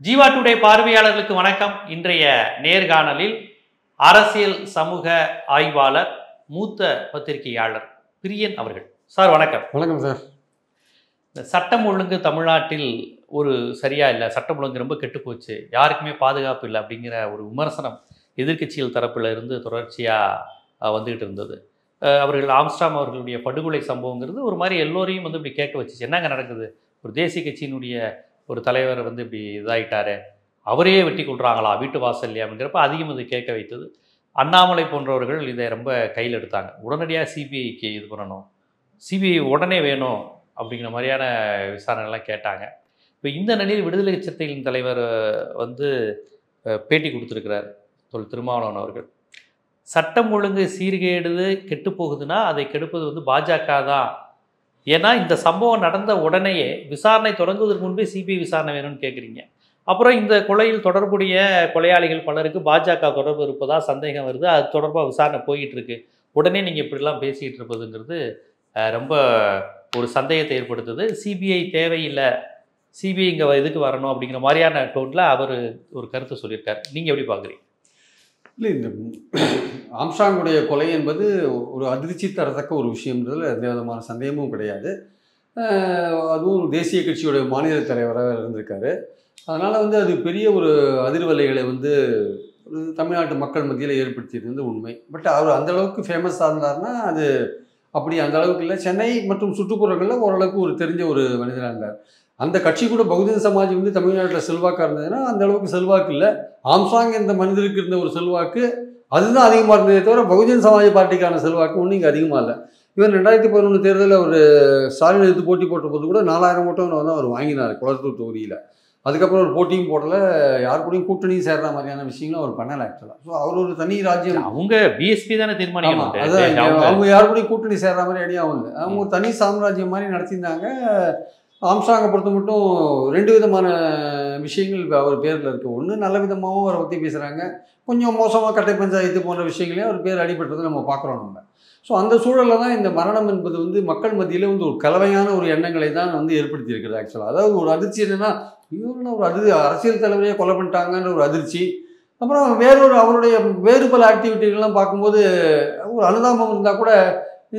Jeeva today பார்வையாளர்களுக்கு வணக்கம். இன்றைய நேர்காணலில் அரசியல் சமூக ஆய்வாளர் மூத்த பத்திரிகையாளர் பிரியன் அவர்கள். சார் வணக்கம். வணக்கம் சார். இந்த சட்டம் ஒழுங்கு தமிழ்நாட்டில் ஒரு சரியா இல்லை, சட்டம் ஒழுங்கு ரொம்ப கெட்டுப்போச்சு, யாருக்குமே பாதுகாப்பு இல்லை அப்படிங்கிற ஒரு விமர்சனம் எதிர்க்கட்சிகள் தரப்பில் இருந்து தொடர்ச்சியாக வந்துகிட்டு இருந்தது. அவர்கள் ஆம்ஸ்ட்ராங் அவர்களுடைய படுகொலை சம்பவங்கிறது ஒரு மாதிரி எல்லோரையும் வந்து இப்படி கேட்க வச்சுச்சு. என்னங்க நடக்குது, ஒரு தேசிய கட்சியினுடைய ஒரு தலைவர் வந்து இப்படி இதாகிட்டாரு, அவரையே வெட்டி கொள்றாங்களா வீட்டு வாசல்லையா அப்படிங்கிறப்ப அதிகம் இது கேட்க வைத்தது. அண்ணாமலை போன்றவர்கள் இதை ரொம்ப கையில் எடுத்தாங்க. உடனடியாக சிபிஐக்கு இது பண்ணணும், சிபிஐ உடனே வேணும் அப்படிங்கிற மாதிரியான விசாரணைலாம் கேட்டாங்க. இப்போ இந்த நிலையில் விடுதலை சிறுத்தைகளின் தலைவர் வந்து பேட்டி கொடுத்துருக்கிறார் திருமாவளவன் அவர்கள். சட்டம் ஒழுங்கு சீர்கேடுது கெட்டு போகுதுன்னா அதை கெடுப்பது வந்து பாஜக தான். ஏன்னா இந்த சம்பவம் நடந்த உடனேயே விசாரணை தொடங்குவதற்கு முன்பே சிபிஐ விசாரணை வேணும்னு கேட்குறீங்க. அப்புறம் இந்த கொலையில் தொடர்புடைய கொலையாளிகள் பலருக்கு பாஜக தொடர்பு இருப்பதா சந்தேகம் வருது, அது தொடர்பாக விசாரணை போயிட்டு இருக்கு, உடனே நீங்கள் இப்படிலாம் பேசிகிட்டு இருப்பதுங்கிறது ரொம்ப ஒரு சந்தேகத்தை ஏற்படுத்துது. சிபிஐ தேவையில்லை, சிபிஐ இங்கே இதுக்கு வரணும் அப்படிங்கிற மாதிரியான டோனில் அவர் ஒரு கருத்தை சொல்லியிருக்கார். நீங்கள் எப்படி பார்க்குறீங்க? இல்லை, இந்த ஆம்ஸ்ட்ராங்குடைய கொலை என்பது ஒரு அதிர்ச்சி தரத்தக்க ஒரு விஷயம்ன்றதுல எந்த விதமான சந்தேகமும் கிடையாது. அதுவும் தேசிய கட்சியுடைய மாநில தலைவராக இருந்திருக்காரு. அதனால் வந்து அது பெரிய ஒரு அதிர்வலைகளை வந்து ஒரு தமிழ்நாட்டு மக்கள் மத்தியில் ஏற்படுத்தியிருந்தது உண்மை. பட் அவர் அந்தளவுக்கு ஃபேமஸாக இருந்தார்னா அது அப்படி அந்த அளவுக்கு இல்லை. சென்னை மற்றும் சுற்றுப்புறங்களில் ஓரளவுக்கு ஒரு தெரிஞ்ச ஒரு மனிதராக இருந்தார். அந்த கட்சி கூட பகுஜன் சமாஜ் வந்து தமிழ்நாட்டில் செல்வாக்காக இருந்ததுன்னா அந்த அளவுக்கு செல்வாக்கு இல்லை. ஆம்ஸ்ட்ராங் இந்த மனிதருக்கு இருந்த ஒரு செல்வாக்கு அதுதான் அதிகமாக இருந்ததே தவிர பகுஜன் சமாஜ் பார்ட்டிக்கான செல்வாக்கு ஒன்றும் இங்கே அதிகமாக இல்லை. இவர் 2011 தேர்தலில் ஒரு ஸ்டாலின் எடுத்து போட்டி போட்ட போது கூட 4000 ஓட்டம் வந்து அவர் வாங்கினார் குளத்தூர் தொகுதியில். அதுக்கப்புறம் ஒரு போட்டியும் போடலை, யார் கூடயும் கூட்டணியும் சேர்ற மாதிரியான விஷயங்களும் அவர் பண்ணலை ஆக்சுவலாக. ஸோ அவர் ஒரு தனி ராஜ்யம். அவங்க பிஎஸ்பி தானே தீர்மானிக்கணும். அதான் அவங்க யார் கூடயும் கூட்டணி சேர்ற மாதிரி ஐடியா அவங்க அவங்க ஒரு தனி சாம்ராஜ்யம் மாதிரி நடத்தியிருந்தாங்க. ஆம்ஸ்ட்ராங்கை பொறுத்த மட்டும் 2 விதமான விஷயங்கள் அவர் பேரில் இருக்குது. ஒன்று நல்ல விதமாகவும் அவரை பற்றி பேசுகிறாங்க, கொஞ்சம் மோசமாக கட்டை பஞ்சாயத்து போன்ற விஷயங்களையும் அவர் பேர் அடிபட்டதை நம்ம பார்க்குறோம் நம்ம. ஸோ அந்த சூழலில் தான் இந்த மரணம் என்பது வந்து மக்கள் மத்தியில் வந்து ஒரு கலவையான ஒரு எண்ணங்களை தான் வந்து ஏற்படுத்தி இருக்கிறது ஆக்சுவலாக. அதாவது ஒரு அதிர்ச்சி என்னென்னா, இவரெல்லாம் ஒரு அரசியல் தலைவரையே கொலை பண்ணிட்டாங்கன்ற ஒரு அதிர்ச்சி. அப்புறம் அவருடைய வேறு பல ஆக்டிவிட்டிகள்லாம் பார்க்கும்போது ஒரு அனுதாபம் இருந்தால் கூட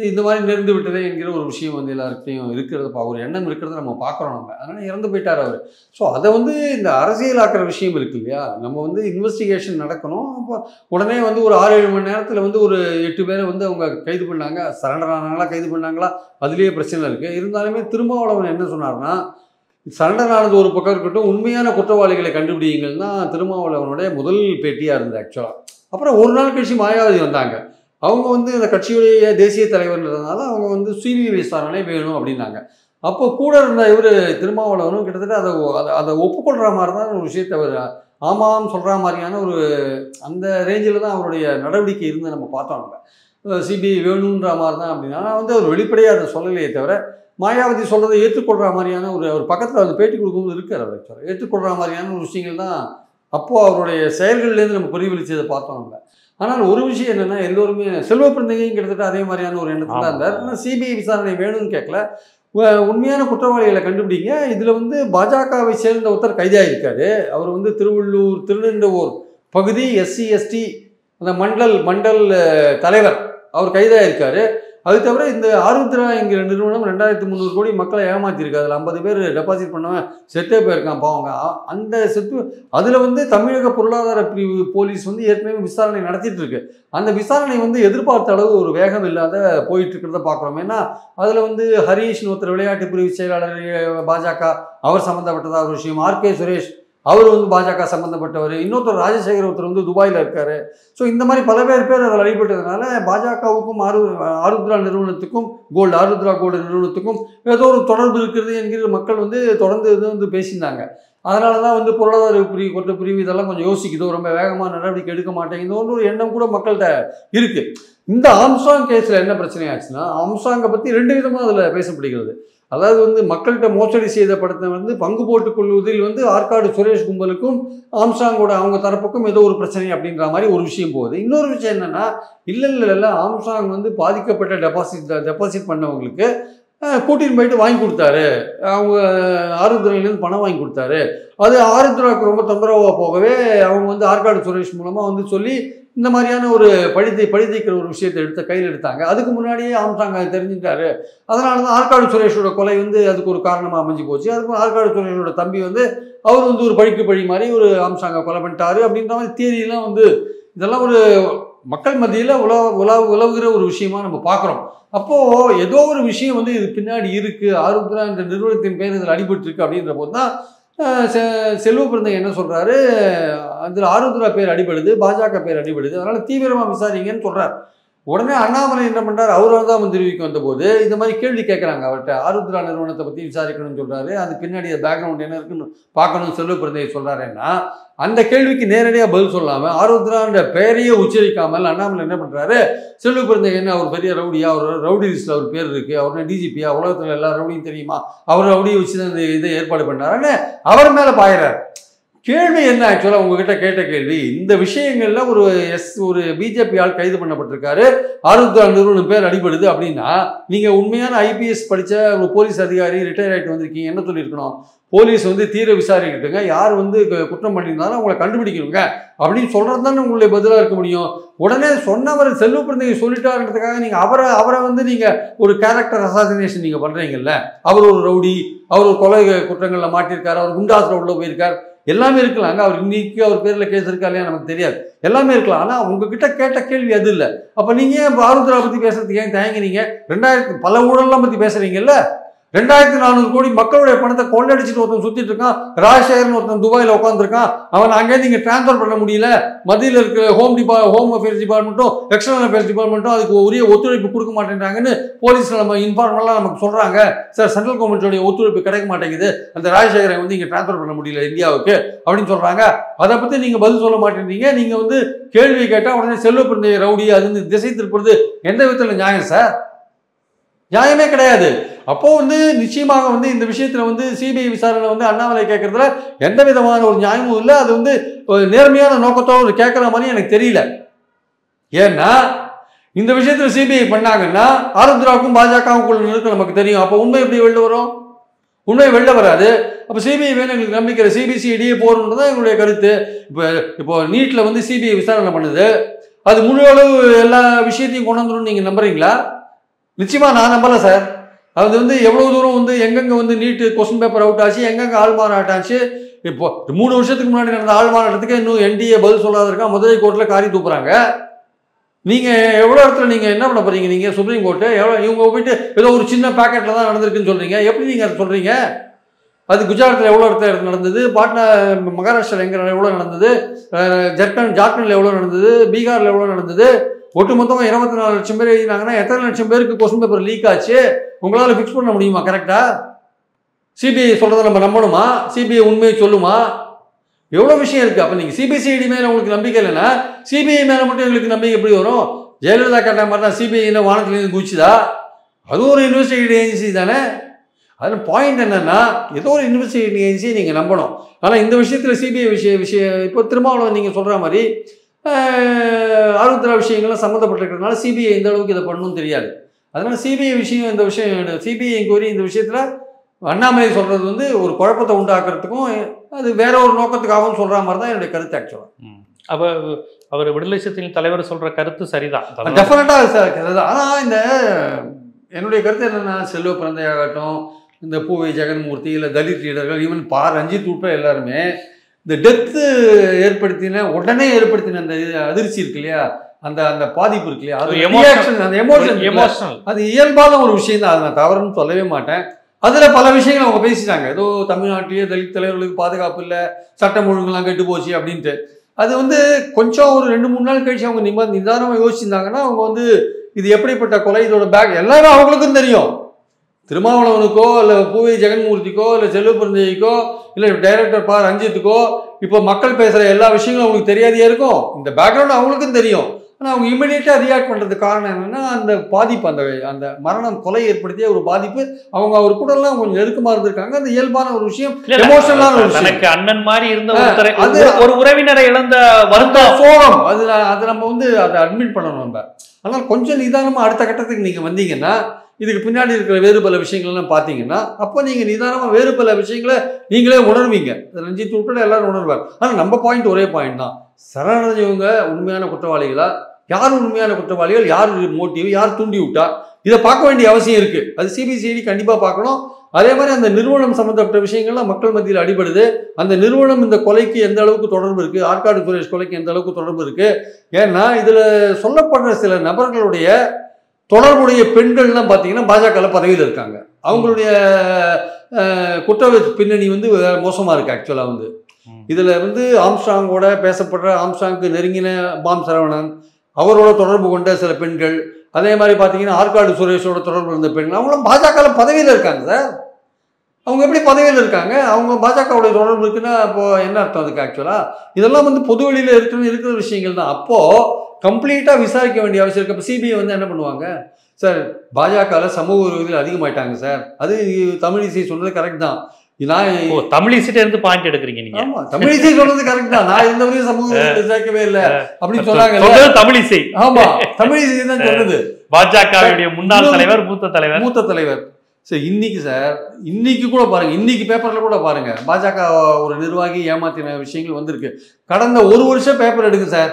இந்த மாதிரி நேர்ந்து விட்டதே என்கிற ஒரு விஷயம் வந்து எல்லாருக்கிட்டையும் இருக்கிறது, ஒரு எண்ணம் இருக்கிறத நம்ம பார்க்குறோம் நம்ம. அதனால் இறந்து போயிட்டார் அவர். ஸோ அதை வந்து இந்த அரசியலாக்குற விஷயம் இருக்குது இல்லையா, நம்ம வந்து இன்வெஸ்டிகேஷன் நடக்கணும். அப்போ உடனே வந்து ஒரு 6-7 மணி நேரத்தில் வந்து ஒரு 8 பேரை வந்து அவங்க கைது பண்ணாங்க. சரண்டர் ஆனாங்களா கைது பண்ணாங்களா அதுலேயே பிரச்சனை இருக்குது. இருந்தாலுமே திருமாவளவன் என்ன சொன்னார்னா, சரண்டர் ஆனது ஒரு பக்கம் இருக்கட்டும், உண்மையான குற்றவாளிகளை கண்டுபிடிங்கள் தான் திருமாவளவனுடைய முதல் பேட்டியாக இருந்தது ஆக்சுவலாக. அப்புறம் ஒரு நாள் கழிச்சு மாயாவதி வந்தாங்க. அவங்க வந்து அந்த கட்சியுடைய தேசிய தலைவர்ன்றதுனால அவங்க வந்து சிபிஐ விசாரணை வேணும் அப்படின்னாங்க. அப்போ கூட இருந்த இவர் திருமாவளவனும் கிட்டத்தட்ட அதை ஒப்புக்கொள்கிற மாதிரி தான் ஒரு விஷயத்தை அவர் ஆமாம் சொல்கிற மாதிரியான ஒரு அந்த ரேஞ்சில் தான் அவருடைய நடவடிக்கை இருந்து நம்ம பார்த்தோம். நம்ம சிபிஐ வேணுன்ற மாதிரி தான் அப்படின்னா வந்து அவர் வெளிப்படையாக அதை சொல்லலையே தவிர மாயாவதி சொல்கிறதை ஏற்றுக்கொள்கிற மாதிரியான ஒரு பக்கத்தில் அந்த பேட்டி கொடுக்கும்போது இருக்கார் அவர் ஏற்றுக்கொள்கிற மாதிரியான ஒரு விஷயங்கள் தான் அப்போது அவருடைய செயல்கள்லேருந்து நம்ம பிரதிபலிச்சதை பார்த்தோம் நம்ம. ஆனால் ஒரு விஷயம் என்னென்னா, எல்லோருமே செல்வ பிறந்தகையும் கிட்டத்தட்ட அதே மாதிரியான ஒரு எண்ணத்தில் தான் இருந்தார். ஆனால் சிபிஐ விசாரணை வேணும்னு கேட்கல, உண்மையான குற்றவாளிகளை கண்டுபிடிங்க. இதில் வந்து பாஜகவை சேர்ந்த ஒருத்தர் கைதாகிருக்காரு. அவர் வந்து திருநெல்வேலூர் பகுதி SC ST அந்த மண்டல் தலைவர், அவர் கைதாகிருக்காரு. அது தவிர இந்த ஆருத்ரா என்கிற நிறுவனம் 2300 கோடி மக்களை ஏமாற்றிருக்கு. அதில் 50 பேர் டெபாசிட் பண்ணவன் செத்தே போயிருக்கான் பாவங்க. அந்த அதில் வந்து தமிழக பொருளாதார பிரிவு போலீஸ் வந்து ஏற்கனவே விசாரணை நடத்திட்டு இருக்கு. அந்த விசாரணை வந்து எதிர்பார்த்த அளவு ஒரு வேகம் இல்லாத போயிட்டு இருக்கிறத பார்க்குறோம். ஏன்னா அதில் வந்து ஹரீஷ் ஒருத்தர் விளையாட்டு பிரிவு செயலாளர் பாஜக, அவர் சம்மந்தப்பட்டதாக ஒரு விஷயம். RK சுரேஷ் அவர் வந்து பாஜக சம்மந்தப்பட்டவர். இன்னொருத்தர் ராஜசேகர் ஒருத்தர் வந்து துபாயில் இருக்கார். ஸோ இந்த மாதிரி பல பேர் அதில் அடிபட்டதுனால பாஜகவுக்கும் ஆருத்ரா நிறுவனத்துக்கும் ஆருத்ரா கோல்டு நிறுவனத்துக்கும் ஏதோ ஒரு தொடர்பு இருக்கிறது என்கிற மக்கள் வந்து தொடர்ந்து இது வந்து பேசியிருந்தாங்க. அதனால தான் வந்து பொருளாதார பிரிவு இதெல்லாம் கொஞ்சம் யோசிக்குதோ, ரொம்ப வேகமாக நடவடிக்கை எடுக்க மாட்டேங்குதோன்ற ஒரு எண்ணம் கூட மக்கள்கிட்ட இருக்குது. இந்த ஆம்ஸ்ட்ராங் கேஸில் என்ன பிரச்சனை ஆச்சுன்னா, ஆம்ஸ்ட்ராங்கை பற்றி 2 விதமாக அதில் பேசப்படுகிறது. அதாவது வந்து மக்கள்கிட்ட மோசடி செய்த படத்தை வந்து பங்கு போட்டுக் கொள்வதில் வந்து ஆற்காடு சுரேஷ் கும்பலுக்கும் ஆம்ஸ்ட்ராங்கோட அவங்க தரப்புக்கும் ஏதோ ஒரு பிரச்சனை அப்படின்ற மாதிரி ஒரு விஷயம் போகுது. இன்னொரு விஷயம் என்னென்னா, இல்லை ஆம்ஸ்ட்ராங் வந்து பாதிக்கப்பட்ட டெபாசிட் பண்ணவங்களுக்கு கூட்டின்னு போயிட்டு வாங்கி கொடுத்தாரு. அவங்க ஆருத்ராலேருந்து பணம் வாங்கி கொடுத்தாரு. அது ஆருத்ராவுக்கு ரொம்ப தொந்தரவாக போகவே அவங்க வந்து ஆற்காடு சுரேஷ் மூலமாக வந்து சொல்லி இந்த மாதிரியான ஒரு பழித்திக்கிற ஒரு விஷயத்தை கையில் எடுத்தாங்க. அதுக்கு முன்னாடியே ஆம்ஸ்ட்ராங் அதை தெரிஞ்சுட்டாரு. அதனால தான் ஆற்காடு சுரேஷோட கொலை வந்து அதுக்கு ஒரு காரணமாக அமைஞ்சு போச்சு. அதுக்கு ஆற்காடு சுரேஷோட தம்பி வந்து அவர் வந்து ஒரு பழிக்கு பழி மாதிரி ஒரு ஆம்ஸ்ட்ராங்கை கொலை பண்ணிட்டாரு அப்படின்ற மாதிரி தியரியெல்லாம் வந்து இதெல்லாம் ஒரு மக்கள் மத்தியில் உலவுகிற ஒரு விஷயமா நம்ம பார்க்குறோம். அப்போது ஏதோ ஒரு விஷயம் வந்து இது பின்னாடி இருக்குது, ஆருத்ரா என்ற நிறுவனத்தின் பேர் இதில் அடிபட்டு இருக்கு அப்படின்ற போது தான் செல்வ பிறந்தங்க என்ன சொல்கிறாரு, அதில் ஆருத்ரா பேர் அடிபடுது, பாஜக பேர் அடிபடுது, அதனால் தீவிரமாக விசாரிங்கன்னு சொல்கிறார். உடனே அண்ணாமலை என்ன பண்ணுறாரு, அவர் தான் வந்து தெரிவிக்க வந்தபோது இந்த மாதிரி கேள்வி கேட்குறாங்க அவர்கிட்ட. ஆருத்ரா நிறுவனத்தை பற்றி விசாரிக்கணும்னு சொல்கிறாரு. அது பின்னாடி பேக்ரவுண்ட் என்ன இருக்குன்னு பார்க்கணும்னு செல்வ பிறந்தையை சொல்கிறாருன்னா, அந்த கேள்விக்கு நேரடியாக பதில் சொல்லாமல் ஆருத்ரான்ற பெயரையே உச்சரிக்காமல் அண்ணாமலை என்ன பண்ணுறாரு, செல்வ பிறந்தைங்க என்ன அவர் பெரிய ரவுடியா, அவர் ரவுடி லிஸ்ட்டில் அவர் பேர் இருக்குது, அவர் டிஜிபியா, உலகத்தில் எல்லா ரவுடியும் தெரியுமா, அவர் ரவுடியை வச்சு தான் இந்த இதை ஏற்பாடு பண்ணாருன்னு அவர் மேலே பாயிறார். கேள்வி என்ன, ஆக்சுவலாக உங்ககிட்ட கேட்ட கேள்வி, இந்த விஷயங்களில் ஒரு பிஜேபி ஆள் கைது பண்ணப்பட்டிருக்காரு, ஆருத்ரா நிறுவனம் பேர் அடிபடுது அப்படின்னா நீங்கள் உண்மையான ஐபிஎஸ் படித்த ஒரு போலீஸ் அதிகாரி ரிட்டையர் ஆகிட்டு வந்திருக்கீங்க, என்ன சொல்லியிருக்கணும், போலீஸ் வந்து தீர விசாரிக்கிட்டுங்க, யார் வந்து குற்றம் பண்ணியிருந்தாலும் அவங்களை கண்டுபிடிக்கணுங்க அப்படின்னு சொல்கிறது தானே உங்களுடைய பதிலாக இருக்க முடியும். உடனே சொன்னவர் செல்வ பிறந்தங்க சொல்லிட்டாருன்றதுக்காக நீங்கள் அவரை வந்து நீங்கள் ஒரு கேரக்டர் அசாசினேஷன் நீங்கள் பண்ணுறீங்கல்ல. அவர் ஒரு ரவுடி, அவர் ஒரு கொலை குற்றங்களில் மாட்டியிருக்காரு, அவர் குண்டாசில் உள்ள போயிருக்கார், எல்லாமே இருக்கலாங்க. அவர் இன்னைக்கு அவர் பேரில் கேஸ் இருக்கா இல்லையா நமக்கு தெரியாது, எல்லாமே இருக்கலாம். ஆனால் உங்ககிட்ட கேட்ட கேள்வி அது இல்லை. அப்போ நீங்கள் ஏன் ஆருத்ரா பற்றி பேசுறதுக்கு ஏன் தயங்குறீங்க? பல ஊழல்லாம் பற்றி பேசுறீங்கல்ல. 2400 கோடி மக்களுடைய பணத்தை கொள்ளடிச்சிட்டு ஒருத்தன் சுற்றிட்டு இருக்கான், ராஜசேகரன் ஒருத்தன் துபாயில் உட்காந்துருக்கான், அவன் அங்கேருந்து இங்கே டிரான்ஸ்ஃபர் பண்ண முடியல. மத்தியில் இருக்கிற ஹோம் அஃபேர்ஸ் டிபார்ட்மெண்ட்டும் எக்ஸ்டர்னல் அஃபேர்ஸ் டிபார்ட்மெண்ட்டும் அதுக்கு உரிய ஒத்துழைப்பு கொடுக்க மாட்டேங்கிறாங்கன்னு போலீஸில் நம்ம இன்ஃபார்மெல்லாம் நமக்கு சொல்கிறாங்க. சார், சென்ட்ரல் கவர்மெண்ட்டோடைய ஒத்துழைப்பு கிடைக்க மாட்டேங்குது, அந்த ராஜசேகரை வந்து இங்கே டிரான்ஸ்ஃபர் பண்ண முடியல இந்தியாவுக்கு அப்படின்னு சொல்கிறாங்க. அதை பற்றி நீங்கள் பதில் சொல்ல மாட்டேங்கிறீங்க. நீங்கள் வந்து கேள்வி கேட்டால் உடனே செல்வ பிறந்தைய ரவுடி அது திசை திருப்பது எந்த விதத்தில் நியாயம் சார்? நியாயமே கிடையாது. அப்போ வந்து நிச்சயமாக வந்து இந்த விஷயத்துல வந்து சிபிஐ விசாரணை வந்து அண்ணாமலை கேட்கறதுல எந்த விதமான ஒரு நியாயமும் இல்லை. அது வந்து நேர்மையான நோக்கத்தோடு கேட்கற மாதிரி எனக்கு தெரியல. ஏன்னா இந்த விஷயத்துல சிபிஐ பண்ணாங்கன்னா ஆருத்ராவுக்கும் பாஜகவுக்குள்ள நெருக்கம் நமக்கு தெரியும். அப்போ உண்மை எப்படி வெளில வரும்? உண்மை வெளில வராது. அப்போ சிபிஐ வேணும் எங்களுக்கு நம்பிக்கை, சிபிசிஐடியே போறோம்ன்றது தான் எங்களுடைய கருத்து. இப்போ நீட்டில் வந்து சிபிஐ விசாரணை பண்ணுது, அது முழு அளவு எல்லா விஷயத்தையும் கொண்டு வந்துடும் நீங்கள் நம்புறீங்களா? நிச்சயமா நான் நம்பலை சார். அது வந்து எவ்வளோ தூரம் வந்து எங்கெங்கே வந்து நீட்டு கொஸ்டின் பேப்பர் அவுட் ஆச்சு, எங்கெங்கே ஆள் மாறாட்டம் ஆச்சு. இப்போ 3 வருஷத்துக்கு முன்னாடி நடந்த ஆள் மாறாட்டத்துக்கு இன்னும் என்டிஏ பதில் சொல்லாத இருக்கா, மதுரை கோர்ட்டில் காரி தூக்குறாங்க. நீங்கள் எவ்வளோ இடத்துல நீங்கள் என்ன பண்ண போகிறீங்க? நீங்கள் சுப்ரீம் கோர்ட்டு இவங்க போயிட்டு ஏதோ ஒரு சின்ன பேக்கெட்டில் தான் நடந்திருக்குன்னு சொல்கிறீங்க. எப்படி நீங்கள் அதை சொல்கிறீங்க? அது குஜராத்தில் எவ்வளோ இடத்துல நடந்தது, பாட்னா மகாராஷ்டிராவில் எவ்வளோ நடந்தது, ஜார்க்கண்டில் எவ்வளோ நடந்தது, பீகாரில் எவ்வளோ நடந்தது, ஒட்டுமொத்தமாக 24 லட்சம் பேர் எழுதினாங்கன்னா எத்தனை லட்சம் பேருக்கு கொஸ்டின் பேப்பர் லீக் ஆச்சு உங்களால் ஃபிக்ஸ் பண்ண முடியுமா? கரெக்டாக சிபிஐ சொல்கிறத நம்ம நம்பணுமா? சிபிஐ உண்மையை சொல்லுமா? எவ்வளோ விஷயம் இருக்குது. அப்போ நீங்கள் சிபிசிஐடி மேலே உங்களுக்கு நம்பிக்கை இல்லைன்னா சிபிஐ மேலே மட்டும் எங்களுக்கு நம்பிக்கை எப்படி வரும்? ஜெயலலிதா கேட்ட மாதிரி தான் சிபிஐயில் வானத்துலேருந்து குதிச்சுதா? அதுவும் ஒரு இன்வெஸ்டிகேட்டிவ் ஏஜென்சி தானே. அதில் பாயிண்ட் என்னென்னா ஏதோ ஒரு இன்வெஸ்டிகேட்டிவ் ஏஜென்சியை நீங்கள் நம்பணும். ஆனால் இந்த விஷயத்தில் சிபிஐ விஷயம் இப்போ திருமாவளவன் நீங்கள் சொல்கிற மாதிரி ஆருத்ரா விஷயங்கள்லாம் சம்மந்தப்பட்டிருக்கிறதுனால சிபிஐ எந்த அளவுக்கு இதை பண்ணணும்னு தெரியாது. அதனால் சிபிஐ விஷயம் இந்த விஷயம் சிபிஐ என்கொயரி இந்த விஷயத்தில் அண்ணாமலை சொல்கிறது வந்து ஒரு குழப்பத்தை உண்டாக்குறதுக்கும் அது வேற ஒரு நோக்கத்துக்காகவும் சொல்கிற மாதிரி தான் என்னுடைய கருத்து ஆக்சுவலாக. அப்போ அவர் விடுதலை சிறுத்தைகளின் தலைவர் சொல்கிற கருத்து சரிதான், டெஃபினட்டாக சார். ஆனால் இந்த என்னுடைய கருத்து என்னென்னா, செல்வ பிறந்தையாகட்டும், இந்த பூவை ஜெகன்மூர்த்தி, இல்லை தலித் லீடர்கள், ஈவன் ரஞ்சித் உட்பட எல்லாருமே இந்த டெத்து உடனே ஏற்படுத்தின அந்த அதிர்ச்சி இருக்கு இல்லையா, அந்த அந்த பாதிப்பு இருக்கு இல்லையா, அது அந்த எமோஷனல் அது இயல்பான ஒரு விஷயம் தான். அதை நான் தவறுன்னு சொல்லவே மாட்டேன். அதில் பல விஷயங்கள் அவங்க பேசிட்டாங்க. ஏதோ தமிழ்நாட்டிலேயே தலித் தலைவர்களுக்கு பாதுகாப்பு இல்லை, சட்டம் ஒழுங்குலாம் கெட்டு போச்சு அப்படின்ட்டு. அது வந்து கொஞ்சம் ஒரு 2-3 நாள் கழிச்சு அவங்க நிதானமாக யோசிச்சிருந்தாங்கன்னா அவங்க வந்து இது எப்படிப்பட்ட கொலை, இதோட பேக் எல்லாரும் அவங்களுக்கும் தெரியும். திருமாவளவனுக்கோ இல்லை பூவை ஜெகன்மூர்த்திக்கோ இல்லை செல்வ பிறந்தைக்கோ இல்லை டைரக்டர் ரஞ்சித்துக்கோ இப்போ மக்கள் பேசுகிற எல்லா விஷயங்களும் அவங்களுக்கு தெரியாதே இருக்கும். இந்த பேக்ரவுண்ட் அவங்களுக்கும் தெரியும். ஆனால் அவங்க இமீடியட்டாக ரியாக்ட் பண்ணுறதுக்கு காரணம் என்னென்னா அந்த பாதிப்பு, அந்த அந்த மரணம் கொலை ஏற்படுத்திய ஒரு பாதிப்பு. அவங்க அவர் கூட எல்லாம் கொஞ்சம் நெருக்கமாக இருந்திருக்காங்க. அந்த இயல்பான ஒரு விஷயம், எமோஷனலான ஒரு விஷயம். எனக்கு அண்ணன் மாதிரி இருந்த அது ஒரு உறவினரை இழந்த வருத்தம், சோகம், அது நம்ம வந்து அதை அட்மிட் பண்ணணும் நம்ம. ஆனால் கொஞ்சம் நிதானமாக அடுத்த கட்டத்துக்கு நீங்கள் வந்தீங்கன்னா இதுக்கு பின்னாடி இருக்கிற வேறு பல விஷயங்கள்லாம் பார்த்தீங்கன்னா அப்போ நீங்கள் நிதானமாக வேறு பல விஷயங்களை நீங்களே உணர்வீங்க. ரஞ்சித் உட்பட எல்லாரும் உணர்வார். ஆனால் நம்ம பாயிண்ட் ஒரே பாயிண்ட் தான். சரணடைஞ்சவங்க உண்மையான குற்றவாளிகளா, யார் உண்மையான குற்றவாளிகள், யார் மோட்டிவ், யார் தூண்டி விட்டா, இதை பார்க்க வேண்டிய அவசியம் இருக்குது. அது சிபிசிஐடி கண்டிப்பாக பார்க்கணும். அதே மாதிரி அந்த நிறுவனம் சம்மந்தப்பட்ட விஷயங்கள்லாம் மக்கள் மத்தியில் அடிபடுது. அந்த நிறுவனம் இந்த கொலைக்கு எந்த அளவுக்கு தொடர்பு இருக்குது, ஆற்காடு சுரேஷ் கொலைக்கு எந்த அளவுக்கு தொடர்பு இருக்குது. ஏன்னா இதில் சொல்லப்படுற சில நபர்களுடைய தொடர்புடைய பெண்கள்லாம் பார்த்தீங்கன்னா பாஜகவில் பதவியில் இருக்காங்க. அவங்களுடைய குற்ற பின்னணி வந்து மோசமாக இருக்குது. ஆக்சுவலாக வந்து இதில் வந்து ஆம்ஸ்ட்ராங்கோட பேசப்படுற, ஆம்ஸ்ட்ராங்க்கு நெருங்கின பாம் சரவணன், அவரோட தொடர்பு கொண்ட சில பெண்கள், அதே மாதிரி பார்த்தீங்கன்னா ஆற்காடு சுரேஷோட தொடர்பு இருந்த பெண்கள், அவங்களும் பாஜகவில் பதவியில் இருக்காங்க சார். அவங்க எப்படி பதவியில் இருக்காங்க? அவங்க பாஜகவுடைய தொடர்பு இருக்குன்னா அப்போது என்ன அர்த்தம் அதுக்கு? ஆக்சுவலாக இதெல்லாம் வந்து பொது வெளியில் இருக்கிற விஷயங்கள் தான். அப்போது கம்ப்ளீட்டாக விசாரிக்க வேண்டிய அவசியம் இருக்குது. இப்போ சிபிஐ வந்து என்ன பண்ணுவாங்க? சார் பாஜகவில் சமூக விரோதிகள் அதிகமாயிட்டாங்க சார். அது தமிழிசை சொன்னது கரெக்ட் தான். நான் தமிழிசைட்ட இருந்து பாயிண்ட் எடுக்கிறீங்க நீங்க. ஆமா, தமிழிசை சொன்னது கரெக்ட் தான். நான் எந்த வரையும் சமூக விசாரிக்கவே இல்லை அப்படின்னு சொன்னாங்க. தமிழிசை, ஆமா, தமிழிசை தான் சொன்னது. பாஜகவுடைய முன்னாள் தலைவர், மூத்த தலைவர். சரி, இன்னைக்கு சார், இன்னைக்கு கூட பாருங்க, இன்னைக்கு பேப்பர்ல கூட பாருங்க, பாஜக ஒரு நிர்வாகி ஏமாத்தின விஷயங்கள் வந்திருக்கு. கடந்த ஒரு வருஷம் பேப்பர் எடுங்க சார்.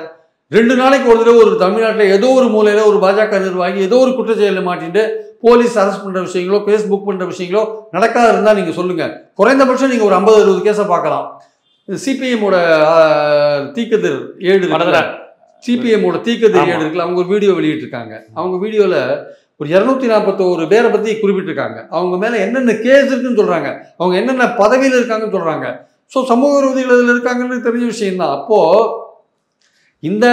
2 நாளைக்கு ஒரு தடவை ஒரு தமிழ்நாட்டில் ஏதோ ஒரு மூலையில ஒரு பாஜக நிர்வாகி ஏதோ ஒரு குற்றச்செயலில் மாட்டிட்டு போலீஸ் அரெஸ்ட் பண்ணுற விஷயங்களோ, கேஸ் புக் பண்ணுற விஷயங்களோ நடக்காத இருந்தால் நீங்கள் சொல்லுங்கள். குறைந்தபட்சம் நீங்கள் ஒரு 50-60 கேஸை பார்க்கலாம். சிபிஎம்மோட தீக்கதிர் ஏடு, சிபிஎம்மோட தீக்கதிர் ஏடு இருக்குல்ல, அவங்க ஒரு வீடியோ வெளியிட்டிருக்காங்க. அவங்க வீடியோவில் ஒரு 241 பேரை பற்றி குறிப்பிட்டிருக்காங்க. அவங்க மேலே என்னென்ன கேஸ் இருக்குன்னு சொல்கிறாங்க, அவங்க என்னென்ன பதவியில் இருக்காங்கன்னு சொல்கிறாங்க. ஸோ சமூக விரோதிகள் அதில் இருக்காங்கன்னு தெரிஞ்ச விஷயம்தான். அப்போது இந்த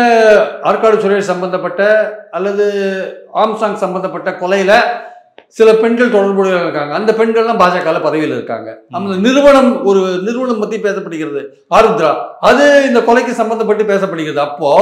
ஆற்காடு சுரேஷ் சம்பந்தப்பட்ட அல்லது ஆம்ஸ்ட்ராங் சம்பந்தப்பட்ட கொலையில் சில பெண்கள் தொடர்புடைய இருக்காங்க. அந்த பெண்கள்லாம் பாஜகவில் பதவியில் இருக்காங்க. அந்த ஒரு நிறுவனம் பற்றி பேசப்படுகிறது, ஆருத்ரா, அது இந்த கொலைக்கு சம்பந்தப்பட்டு பேசப்படுகிறது. அப்போ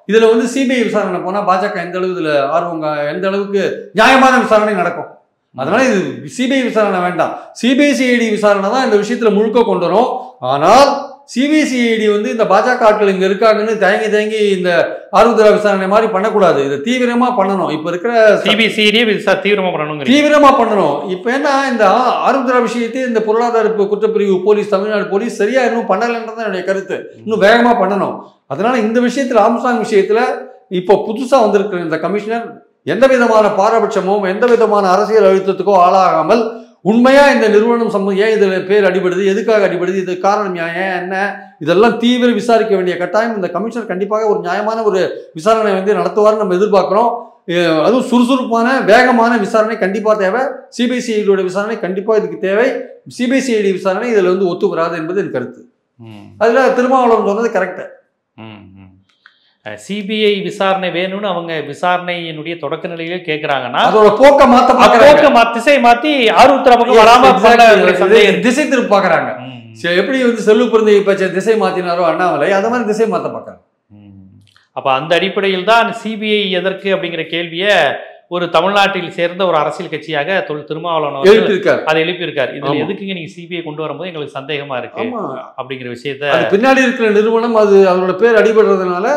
இதுல வந்து சிபிஐ விசாரணை போனால் பாஜக எந்த அளவு இதில் ஆர்வங்க, எந்த அளவுக்கு நியாயமான விசாரணை நடக்கும். அதனால இது சிபிஐ விசாரணை வேண்டாம், சிபிசிஐடி விசாரணை தான் இந்த விஷயத்துல முழுக்க கொண்டு வரும். ஆனால் சிபிசிஐடி வந்து இந்த பாஜக ஆட்கள் இங்க இருக்காங்கன்னு தயங்கி இந்த ஆருத்ரா விசாரணை மாதிரி பண்ணக்கூடாது. இதை தீவிரமா பண்ணணும். இப்ப இருக்கிற சிபிசிஐடி தீவிரமா பண்ணணும். இப்ப என்ன, இந்த ஆருத்ரா விஷயத்தை இந்த பொருளாதார குற்றப்பிரிவு போலீஸ், தமிழ்நாடு போலீஸ் சரியா இன்னும் பண்ணலன்றதான் என்னுடைய கருத்து. இன்னும் வேகமா பண்ணணும். அதனால இந்த விஷயத்துல, ஆம்ஸ்ட்ராங் விஷயத்துல இப்போ புதுசா வந்திருக்கிற இந்த கமிஷனர் எந்த விதமான பாரபட்சமோ, எந்த விதமான அரசியல் அழுத்தத்துக்கோ ஆளாகாமல் உண்மையா இந்த நிறுவனம் ஏன் இதுல பேர் அடிபடுது, எதுக்காக அடிபடுது, இது காரணம் ஏன் என்ன, இதெல்லாம் தீவிர விசாரிக்க வேண்டிய கட்டாயம் இந்த கமிஷனர் கண்டிப்பாக ஒரு நியாயமான ஒரு விசாரணை வந்து நடத்துவார்னு நம்ம எதிர்பார்க்கிறோம். அதுவும் சுறுசுறுப்பான வேகமான விசாரணை கண்டிப்பாக தேவை. சிபிசிஐடியோட விசாரணை கண்டிப்பாக இதுக்கு தேவை. சிபிசிஐடி விசாரணை இதில் வந்து ஒத்து வராது என்பது என் கருத்து. அதுல திருமாவளவன் சொன்னது கரெக்ட். சிபிஐ விசாரணை வேணும்னு அவங்க விசாரணையினுடைய தொடக்க நிலையிலே கேட்கிறாங்கன்னா அதோட போக்க திசை மாத்தி ஆருத்ரா பக்கம் வராம திசை திருப்ப பாக்குறாங்க. எப்படி வந்து செல்வ பிறந்தை பச்சை திசை மாத்தினாரோ அண்ணாமலை, அத மாதிரி திசை மாத்த பாக்குறாங்க. அப்ப அந்த அடிப்படையில் தான் சிபிஐ எதற்கு அப்படிங்கிற கேள்வியை ஒரு தமிழ்நாட்டில் சேர்ந்த ஒரு அரசியல் கட்சியாக திருமாவளவன் அதை எழுப்பியிருக்காரு. இதுல எதுக்குங்க நீங்க சிபிஐ கொண்டு வரும்போது எங்களுக்கு சந்தேகமா இருக்கு அப்படிங்கிற விஷயத்த, பின்னாடி இருக்கிற நிறுவனம் அது அதோட பேர் அடிபடுறதுனால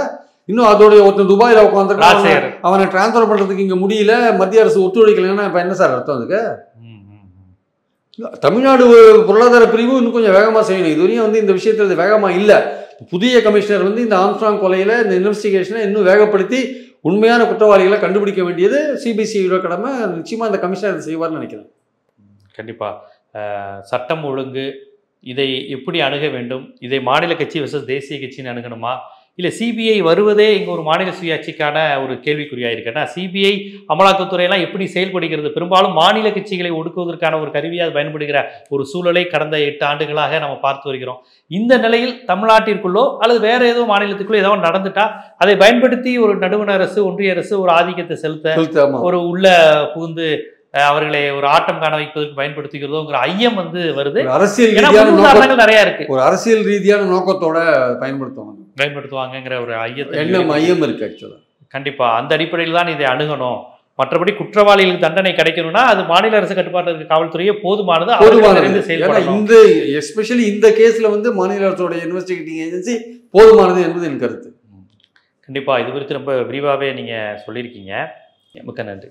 இன்னும் அதோடைய ஒருத்தர் துபாயில உட்காந்துருக்காங்க, அவனை டிரான்ஸ்பர் பண்றதுக்கு இங்க முடியல, மத்திய அரசு ஒத்துழைக்கலன்னா இப்ப என்ன சார் அர்த்தம் அதுக்கு? தமிழ்நாடு பொருளாதார பிரிவு இன்னும் கொஞ்சம் வேகமா செய்யணும். இதுவரையும் வந்து இந்த விஷயத்துல வேகமா இல்லை. புதிய கமிஷனர் வந்து இந்த ஆம்ஸ்ட்ராங் கொலையில இந்த இன்வெஸ்டிகேஷனை இன்னும் வேகப்படுத்தி உண்மையான குற்றவாளிகளை கண்டுபிடிக்க வேண்டியது சிபிசிஐடியோட கடமை. நிச்சயமா இந்த கமிஷனர் செய்வார்னு நினைக்கிறேன். கண்டிப்பா. சட்டம் ஒழுங்கு இதை எப்படி அணுக வேண்டும்? இதை மாநில கட்சி versus தேசிய கட்சின்னு அணுகணுமா, இல்லை சிபிஐ வருவதே இங்கே ஒரு மாநில சுயாட்சிக்கான ஒரு கேள்விக்குறியாக இருக்குன்னா, சிபிஐ அமலாக்கத்துறையெல்லாம் எப்படி செயல்படுகிறது? பெரும்பாலும் மாநில கட்சிகளை ஒடுக்குவதற்கான ஒரு கருவியாக பயன்படுகிற ஒரு சூழலை கடந்த 8 ஆண்டுகளாக நம்ம பார்த்து வருகிறோம். இந்த நிலையில் தமிழ்நாட்டிற்குள்ளோ அல்லது வேற ஏதோ மாநிலத்துக்குள்ளோ ஏதோ நடந்துட்டா அதை பயன்படுத்தி ஒரு நடுவண் அரசு, ஒன்றிய அரசு ஒரு ஆதிக்கத்தை செலுத்த, ஒரு உள்ள புகுந்து அவர்களை ஒரு ஆட்டம் காண வைப்பதற்கு பயன்படுத்துகிறதோங்கிற ஐயம் வந்து வருது. அரசியல் நிறைய இருக்கு. ஒரு அரசியல் ரீதியான நோக்கத்தோட பயன்படுத்துவாங்கங்கிற ஒரு ஐயம் இருக்கு. ஆக்சுவலா கண்டிப்பா அந்த அடிப்படையில் தான் இதை அணுகணும். மற்றபடி குற்றவாளிகளுக்கு தண்டனை கிடைக்கணும்னா அது மாநில அரசு கட்டுப்பாட்டில் இருக்க காவல்துறையே போதுமானது. இந்த எஸ்பெஷலி இந்த கேஸ்ல வந்து மாநில அரசோட இன்வெஸ்டிகேட்டிங் ஏஜென்சி போதுமானது என்பது என் கருத்து. கண்டிப்பா இது குறித்து ரொம்ப விரிவாகவே நீங்க சொல்லியிருக்கீங்க. மிக்க நன்றி.